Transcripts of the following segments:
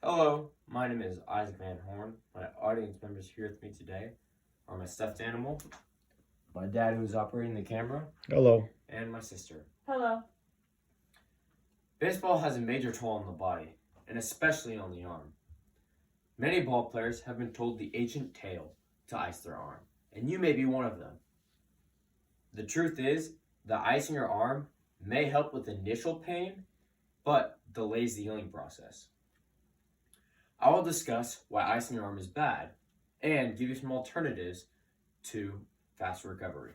Hello, my name is Isaac Van Horn. My audience members here with me today are my stuffed animal, my dad who's operating the camera, Hello. and my sister. Hello. Baseball has a major toll on the body, and especially on the arm. Many ball players have been told the ancient tale to ice their arm, and you may be one of them. The truth is, the icing your arm may help with initial pain, but delays the healing process. I will discuss why icing your arm is bad and give you some alternatives to fast recovery.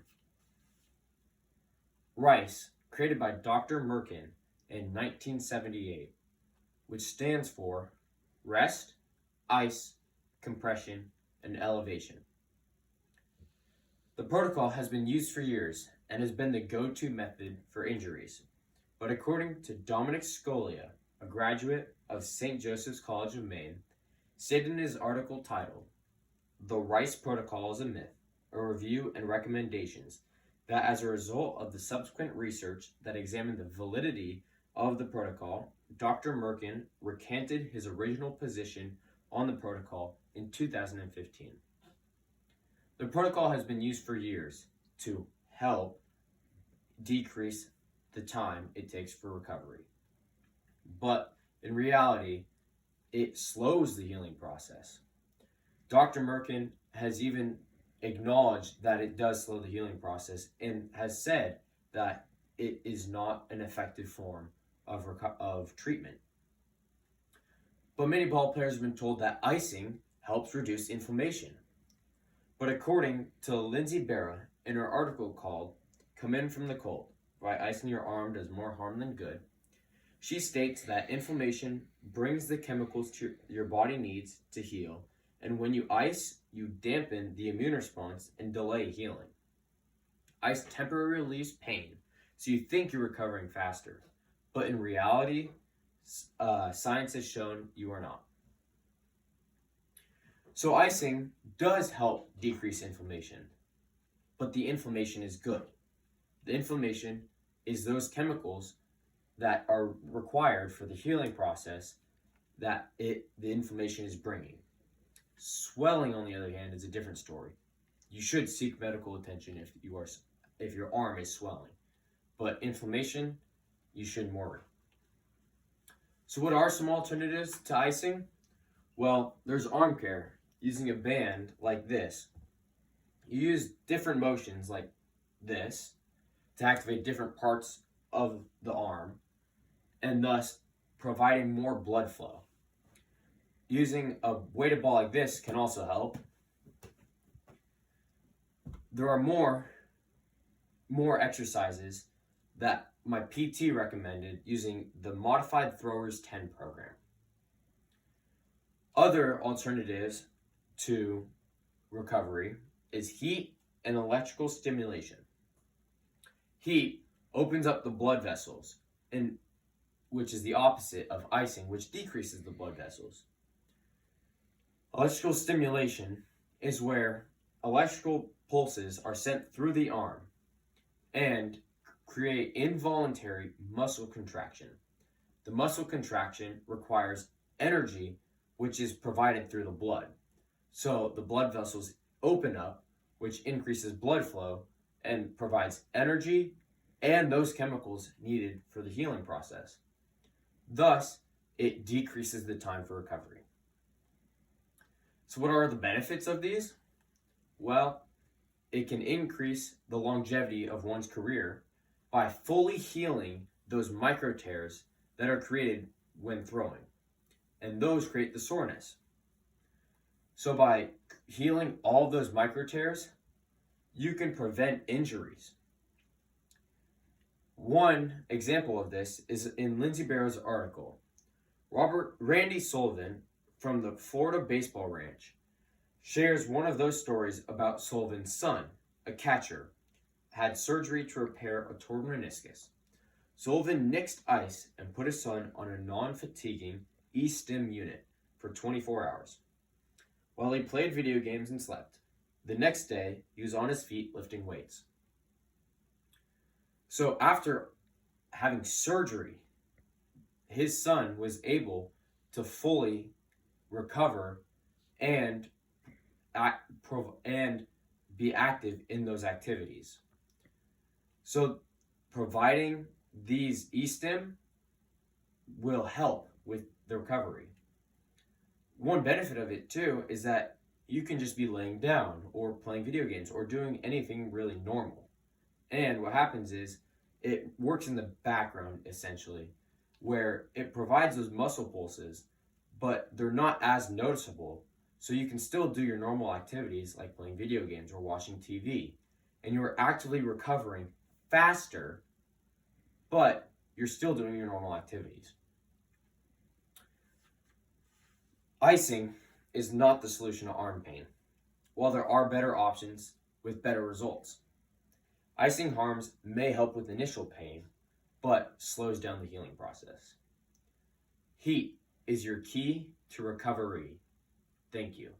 RICE, created by Dr. Merkin in 1978, which stands for Rest, Ice, Compression, and Elevation. The protocol has been used for years and has been the go-to method for injuries. But according to Dominic Scolia, a graduate of St. Joseph's College of Maine, stated in his article titled, "The Rice Protocol is a Myth, a Review and Recommendations," that as a result of the subsequent research that examined the validity of the protocol, Dr. Merkin recanted his original position on the protocol in 2015. The protocol has been used for years to help decrease the time it takes for recovery. But in reality, it slows the healing process. Dr. Merkin has even acknowledged that it does slow the healing process and has said that it is not an effective form of treatment. But many ball players have been told that icing helps reduce inflammation. But according to Lindsay Berra in her article called "Come In From the Cold, Why Icing Your Arm Does More Harm Than Good," she states that inflammation brings the chemicals your body needs to heal, and when you ice, you dampen the immune response and delay healing. Ice temporarily relieves pain, so you think you're recovering faster, but in reality, science has shown you are not. So icing does help decrease inflammation, but the inflammation is good. The inflammation is those chemicals that are required for the healing process that the inflammation is bringing. Swelling, on the other hand, is a different story. You should seek medical attention if your arm is swelling, but inflammation, you shouldn't worry. So what are some alternatives to icing? Well, there's arm care using a band like this. You use different motions like this to activate different parts of the arm and thus providing more blood flow. Using a weighted ball like this can also help. There are more exercises that my PT recommended using the Modified Throwers 10 program. Other alternatives to recovery is heat and electrical stimulation. Heat opens up the blood vessels, and which is the opposite of icing, which decreases the blood vessels. Electrical stimulation is where electrical pulses are sent through the arm and create involuntary muscle contraction. The muscle contraction requires energy, which is provided through the blood. So the blood vessels open up, which increases blood flow and provides energy and those chemicals needed for the healing process. Thus, it decreases the time for recovery. So what are the benefits of these? Well, it can increase the longevity of one's career by fully healing those micro tears that are created when throwing, and those create the soreness. So by healing all those micro tears, you can prevent injuries. One example of this is in Lindsay Berra's article. Randy Sullivan from the Florida Baseball Ranch shares one of those stories about Sullivan's son, a catcher, had surgery to repair a torn meniscus. Sullivan nixed ice and put his son on a non-fatiguing E-stim unit for 24 hours. While he played video games and slept, the next day he was on his feet lifting weights. So after having surgery, his son was able to fully recover, and and be active in those activities. So providing these eSTEM will help with the recovery. One benefit of it too is that you can just be laying down or playing video games or doing anything really normal. And what happens is it works in the background essentially, where it provides those muscle pulses, but they're not as noticeable. So you can still do your normal activities like playing video games or watching TV, and you are actively recovering faster, but you're still doing your normal activities. Icing is not the solution to arm pain, while there are better options with better results. Icing harms may help with initial pain, but slows down the healing process. Heat is your key to recovery. Thank you.